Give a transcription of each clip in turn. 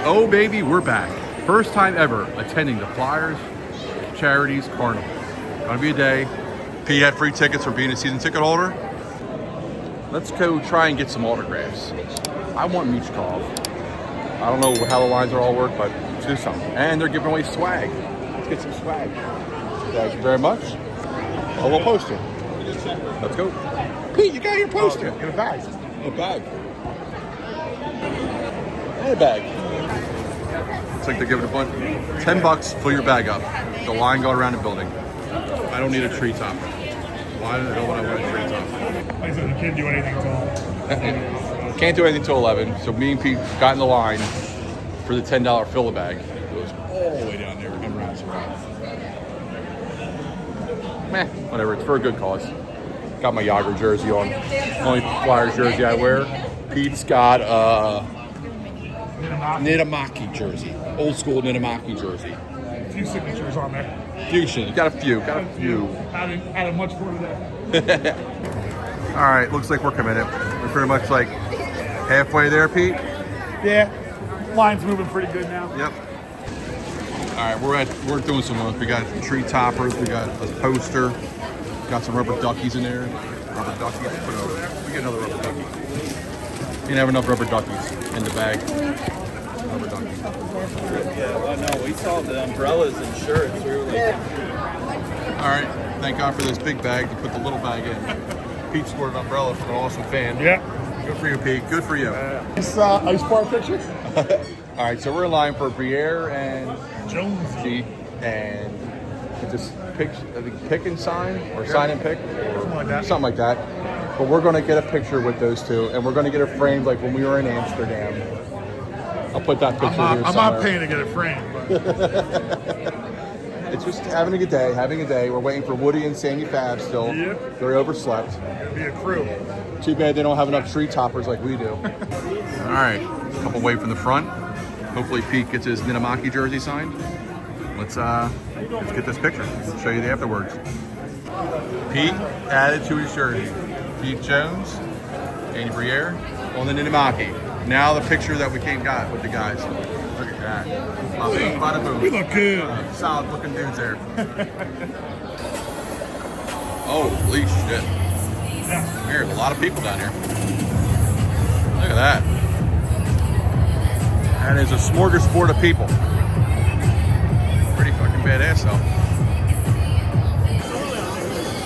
Oh baby, we're back. First time ever attending the Flyers Charities Carnival. Gonna be a day. Pete had free tickets for being a season ticket holder. Let's go try and get some autographs. I want Michkov. I don't know how the lines are all work, but let's do something. And they're giving away swag. Let's get some swag. Thank you very much. Oh, we'll post it. Let's go. Pete, you got your poster. Get a bag. A bag. And a bag. It's like they're giving a bunch. $10 fill your bag up. The line go around the building. I don't need a tree topper. Why the hell would I want a tree topper? Like I said, you can't do anything until. Can't do anything till 11. So me and Pete got in the line for the $10 fill a bag. It goes all the way down there and rounds around. Meh, whatever. It's for a good cause. Got my Yager jersey on. Only Flyers jersey I wear. Pete's got a Nitamaki jersey. Old school Nitamaki jersey. A few signatures on there. Fusion. Got a few. Added much more today. All right, looks like we're committed. We're pretty much like halfway there, Pete. Yeah, line's moving pretty good now. Yep. All right, we're doing some work. We got tree toppers. We got a poster. Got some rubber duckies in there. Rubber duckies. Put it over. We get another rubber ducky. You didn't have enough rubber duckies in the bag. Rubber duckies. Yeah, well, no, we saw the umbrellas and shirts. We were like, All right, thank God for this big bag to put the little bag in. Pete scored an umbrella for an awesome fan. Yeah. Good for you, Pete. Good for you. Nice ice bar picture. All right, so we're in line for Briere and Jonesy. And just pick and sign or sign and pick or something like that. But we're going to get a picture with those two, and we're going to get it framed like when we were in Amsterdam. I'll put that picture here I'm not paying to get it framed. But. It's just having a good day. We're waiting for Woody and Sandy Fab still. Yep. They're overslept. Be a crew. Too bad they don't have enough tree toppers like we do. All right, a couple away from the front. Hopefully Pete gets his Nitamaki jersey signed. Let's get this picture. I'll show you the afterwards. Pete added to his jersey. Pete Jones, Andy Briere on the Nitamaki. Now the picture that we got with the guys. Look at that. Bada boom. We look good. Solid looking dudes there. Holy shit. Yeah. There's a lot of people down here. Look at that. That is a smorgasbord of people. Pretty fucking badass though.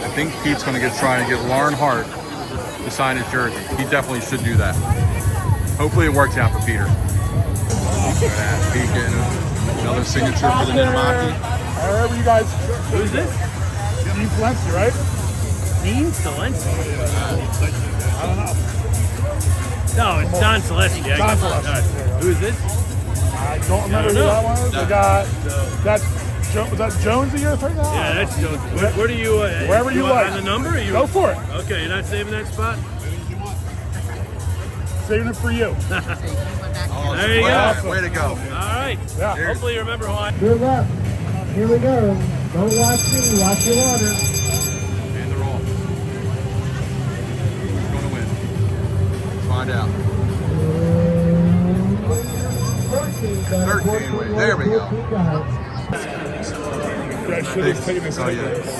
I think Pete's going to try and get Lauren Hart to sign his jersey. He definitely should do that. Hopefully it works out for Peter. Look at that. Pete getting another signature for the Nitamaki. Wherever you guys. who's this? Dean Flency, right? Dean Celestia? I don't know. No, it's Don Celestia. Don Celestia. Who is this? I don't remember who that one is. No. I got was that Jonesy you're thinking of? Yeah, that's Jones. Where do you? Wherever you like. On the number? Or you, Go for it. Okay, you're not saving that spot? Saving it for you. Oh, There you go. Way to go. All right. Yeah. Hopefully you remember who I... Good luck. Here we go. Don't watch me, watch your water. And they're off. Who's going to win? Let's find out. 13 wins. There we go. I should have taken this.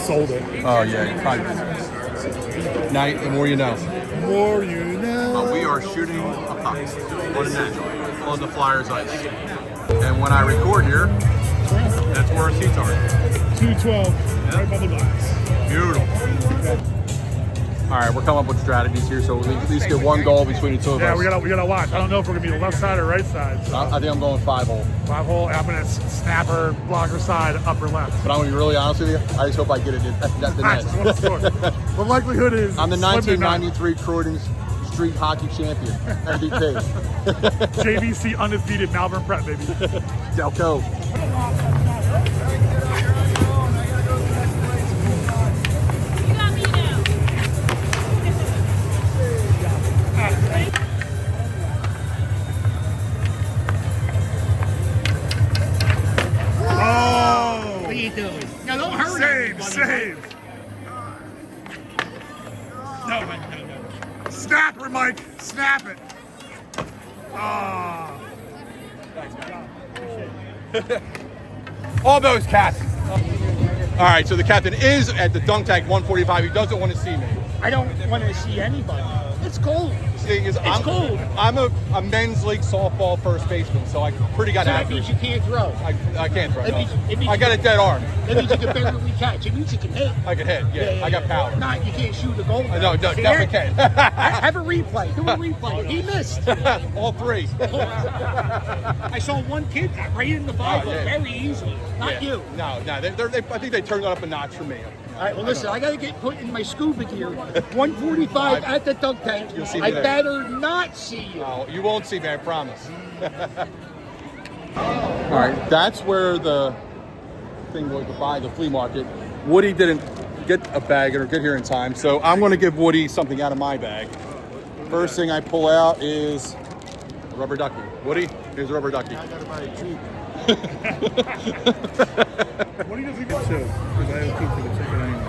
Sold it. Oh, yeah. You probably Night, the more you know. The more you know. But we are shooting a puck on the net, on the Flyers ice. And when I record here, that's where our seats are. 212, right by the glass. Beautiful. All right, we're coming up with strategies here, so we at least get one goal between the two of Yeah, us. we gotta watch. I don't know if we're gonna be the left side or right side. So. I think I'm going 5-hole. 5-hole. I'm gonna snapper, blocker side, upper left. But I'm going to be really honest with you. I just hope I get it at the That's what I'm scoring. net. The likelihood is I'm the slim to none. 1993 Croydon Street Hockey Champion, MVP. JVC undefeated Malvern Prep, baby. Delco. Oh! What are you doing? No, don't hurt Save! No. Snap her, Mike! Snap it! Ah! Almost, Captain. All right, so the captain is at the dunk tank 145. He doesn't want to see me. I don't want to see anybody. It's cold. It's cold. I'm a men's league softball first baseman, so I pretty got So that accurate. means you can't throw. I can't throw. It means- No. it means I got a dead arm. That means you can barely catch. It means you can hit. I can hit. Yeah, I got power. Not you can't shoot a goal. No, definitely can. Have a replay. Do a replay. He missed. All three. I saw one kid right in the five Oh, yeah. very easily. Not you. No, they I think they turned it up a notch for me. All right, well, listen, I got to get put in my scuba gear. 145 at the dunk tank. You'll see me I there. better not see you. Oh, you won't see me, I promise. All right, that's where the thing was to buy the flea market. Woody didn't get a bag or get here in time, so I'm going to give Woody something out of my bag. First thing I pull out is a rubber ducky. Woody, here's a rubber ducky. I gotta buy a Jeep. What do you think it's because I have two for the ticket anyway.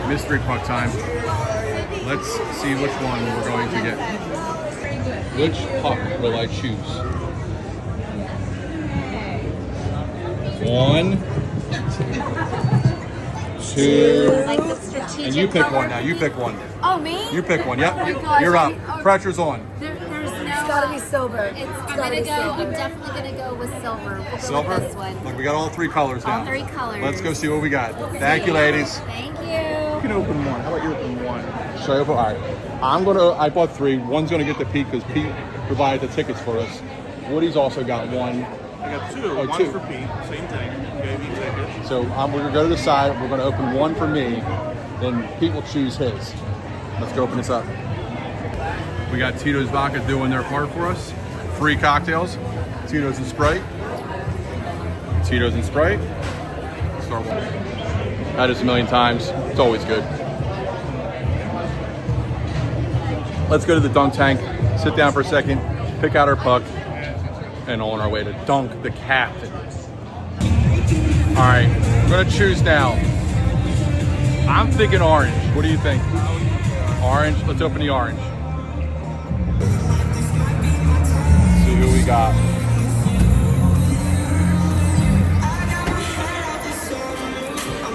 Mystery puck time. Let's see which one we're going to get. Which puck will I choose? One, two, Like the strategic and you pick color. one now. You pick one. Oh, me? You pick one. Yep, Oh my gosh. you're up. Oh, Pressure's on. there's no. It's gotta be silver. I'm gonna go. I'm definitely gonna go with silver. We'll go Silver. with this one. Look, we got all three colors now. All three colors. Let's go see what we got. Thank you, ladies. Thank You you. can open one. How about you open one? Should I open? All right. I bought three. One's gonna get the Pete because Pete provided the tickets for us. Woody's also got one. I got two. Oh, one two. for Pete. Same thing. Gave me tickets. So we're gonna go to the side. We're gonna open one for me. Then Pete will choose his. Let's go open this up. We got Tito's Vodka doing their part for us. Free cocktails. Tito's and Sprite. Tito's and Sprite. Start one. Had this a million times. It's always good. Let's go to the dunk tank. Sit down for a second. Pick out our puck. And on our way to dunk the captain. All right, we're gonna choose now. I'm thinking orange. What do you think? Orange. Let's open the orange. See who we got.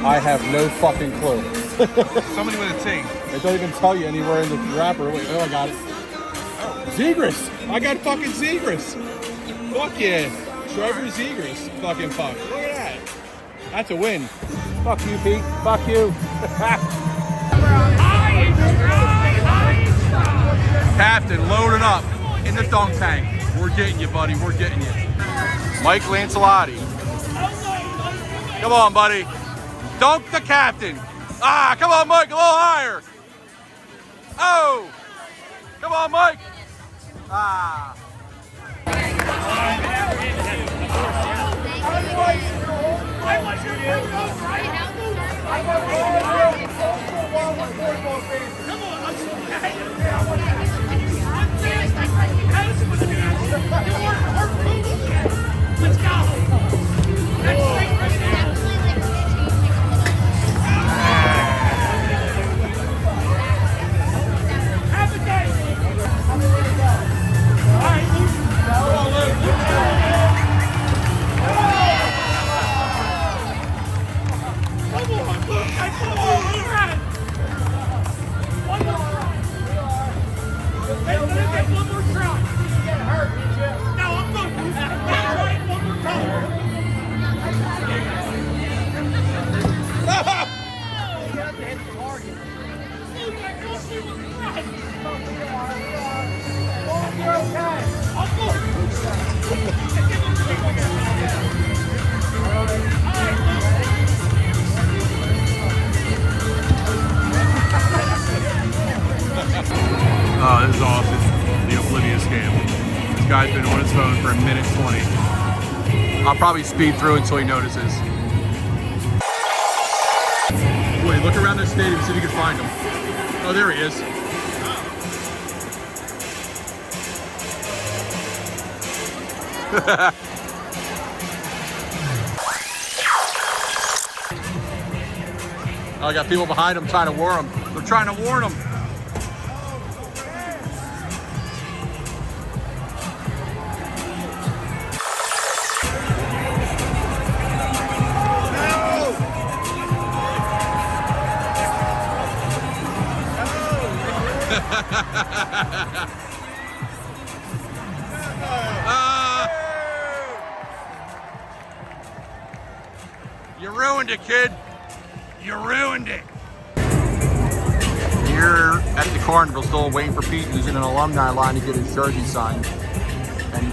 I have no fucking clue. Somebody with a T. It doesn't even tell you anywhere in the wrapper. Wait, oh, I got it. Zegras. I got fucking Zegras. Fuck yeah. Trevor Zegras fucking puck. Look at that. That's a win. Fuck you, Pete. Fuck you. Captain, loaded up in the dunk tank. We're getting you, buddy. We're getting you. Mike Lancelotti. Come on, buddy. Dunk the captain. Ah, come on, Mike. A little higher. Oh. Come on, Mike. Ah. Let's go. Oh, this is awesome. The Oblivious scam. This guy's been on his phone for a minute 20. I'll probably speed through until he notices. Wait, look around the stadium, see if you can find him. Oh, there he is. I got people behind him trying to warn him. They're trying to warn him. ruined it, kid. You ruined it. Here at the Carnival, still waiting for Pete, who's in an alumni line to get his jersey signed and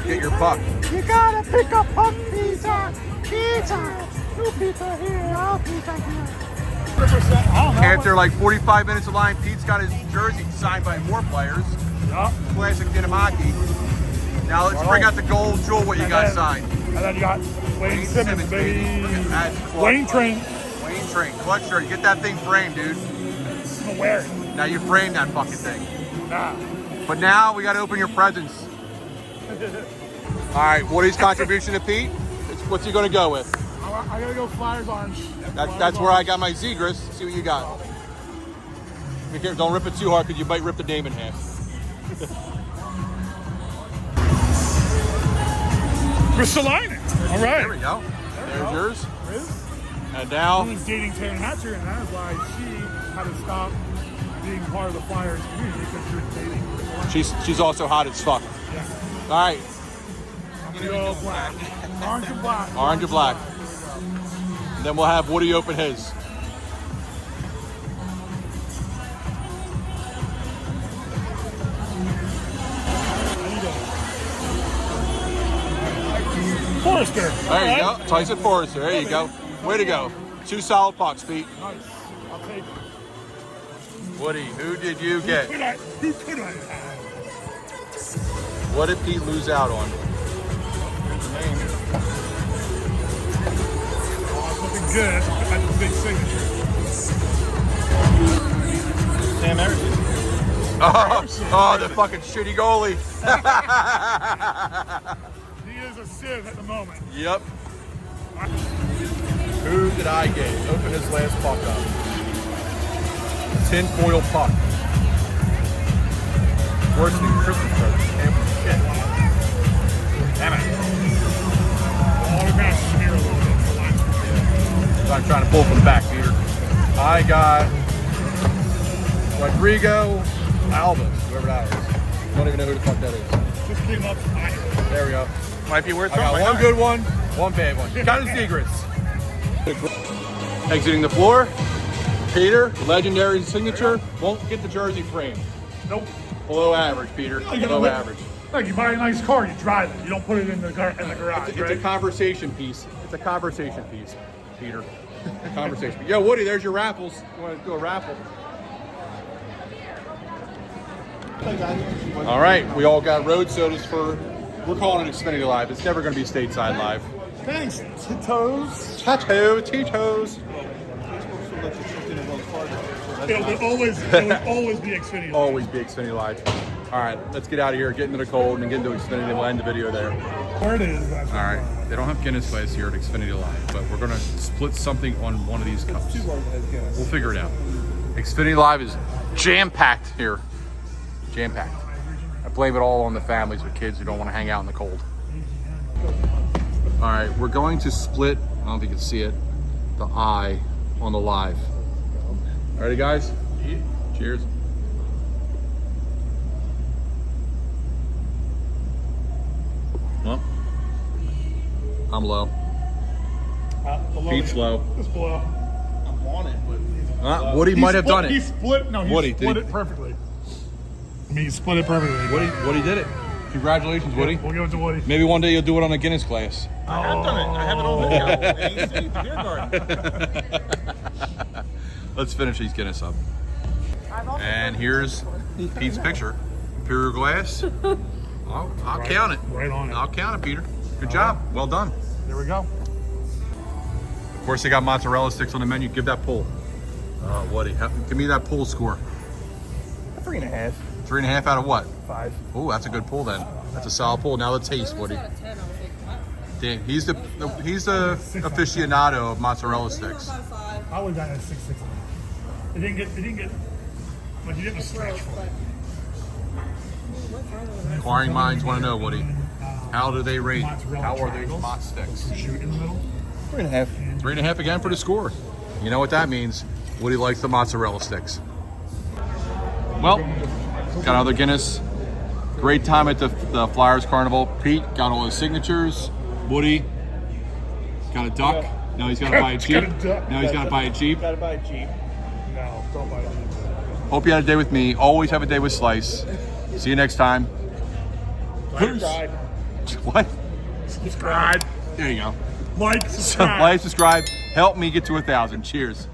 get your puck. You gotta pick up puck pizza. Pizza. No pizza here. I'll pizza here. 100%. After like 45 minutes of line, Pete's got his jersey signed by more players. Yup. Classic Dinamaki. Now let's bring out the gold jewel. What you got signed? And then you got Wayne Simmons, baby. That's clutch. Wayne Train. Wayne Train. Clutch shirt. Get that thing framed, dude. I'm gonna wear it. Now you framed that fucking thing. Nah. But now we got to open your presents. All right, Woody's contribution to Pete. What's he going to go with? I gotta go Flyers orange. That's where I got my Zegras. See what you got. Be careful, don't rip it too hard because you might rip the name in half. Ristolainen. All right. There we go. There's yours. Riz. And now, She was dating Taryn Hatcher, and that's why she had to stop being part of the Flyers community because she was dating. she's also hot as fuck. Yeah. All right, I'm gonna go black. Orange and black. orange and black. And then we'll have Woody open his. Forrester. There you go. Tyson Forrester. There you go. Way to go. 2 solid pucks, Pete. Nice. I'll take it. Woody, who did you get? Who could I have? What did Pete lose out on? Oh, it's looking good. That's a big signature. Sam Harrison. Oh, the fucking shitty goalie. He is a sieve at the moment. Yep. Who did I get? Open his last puck up. Tin foil puck. Worse than Christmas cards. Damn shit. Damn it. The autographs smear a little bit. The lines are So I'm trying to pull from the back, Peter. I got Rodrigo Alba, whoever that is. Don't even know who the fuck that is. just came up higher. There we go. Might be worth I got one good one, one bad one. Kind of secrets. Exiting the floor. Peter, legendary signature, won't get the jersey frame. Nope. Below average, Peter. You gotta Below look- average. Like you buy a nice car, you drive it. You don't put it in the garage, It's right? a conversation piece. It's a conversation piece, Peter. Conversation. Yo, Woody, there's your raffles. You want to do a raffle? All right, we all got road sodas for. We're calling it Xfinity Live. It's never going to be stateside live. Thanks, Titos. Tito's. It will always be Xfinity. Always be Xfinity Live. All right, let's get out of here, get into the cold, and get into Xfinity, and we'll end the video there. Where it is. All right, they don't have Guinness glass here at Xfinity Live, but we're gonna split something on one of these cups. We'll figure it out. Xfinity Live is jam-packed here. Jam-packed. I blame it all on the families with kids who don't want to hang out in the cold. All right, we're going to split, I don't know if you can see it, the eye on the live. Ready, guys? Cheers. Well, I'm low. Pete's low. Just below. I'm on it, but Woody might have done He it. split. No, he Woody, split did he- it perfectly. I mean, he split it perfectly. Woody did it. Congratulations, Woody. We'll give it to Woody. Maybe one day you'll do it on a Guinness glass. I have done it. I have it on video. Beer garden. Let's finish these Guinness up. And here's Pete's picture. Imperial glass. I'll count it. Right on it. I'll count it, Peter. Good job. Well done. There we go. Of course, they got mozzarella sticks on the menu. Give that pull. Woody, give me that pull score. 3.5. 3.5 out of what? 5. Oh, that's a good pull then. That's a solid pull. Now the taste, Woody. Damn, he's the aficionado of mozzarella sticks. I would have gotten a 6.6. It didn't get, but you didn't stretch for it. Inquiring minds want to know, Woody. How do they rate? Mozzarella How are those triangles. mozz sticks? Shoot in the middle. 3.5. 3.5 again for the score. You know what that means? Woody likes the mozzarella sticks. Well, got another Guinness. Great time at the Flyers Carnival. Pete got all his signatures. Woody got a duck. No, he's got to buy a Jeep. Gotta No, he's got to buy a Jeep. Gotta buy a Jeep. No, don't buy it. Hope you had a day with me. Always have a day with Slice. See you next time. Subscribe. What? Subscribe. There you go. Like, subscribe. Like, subscribe. Help me get to 1,000. Cheers.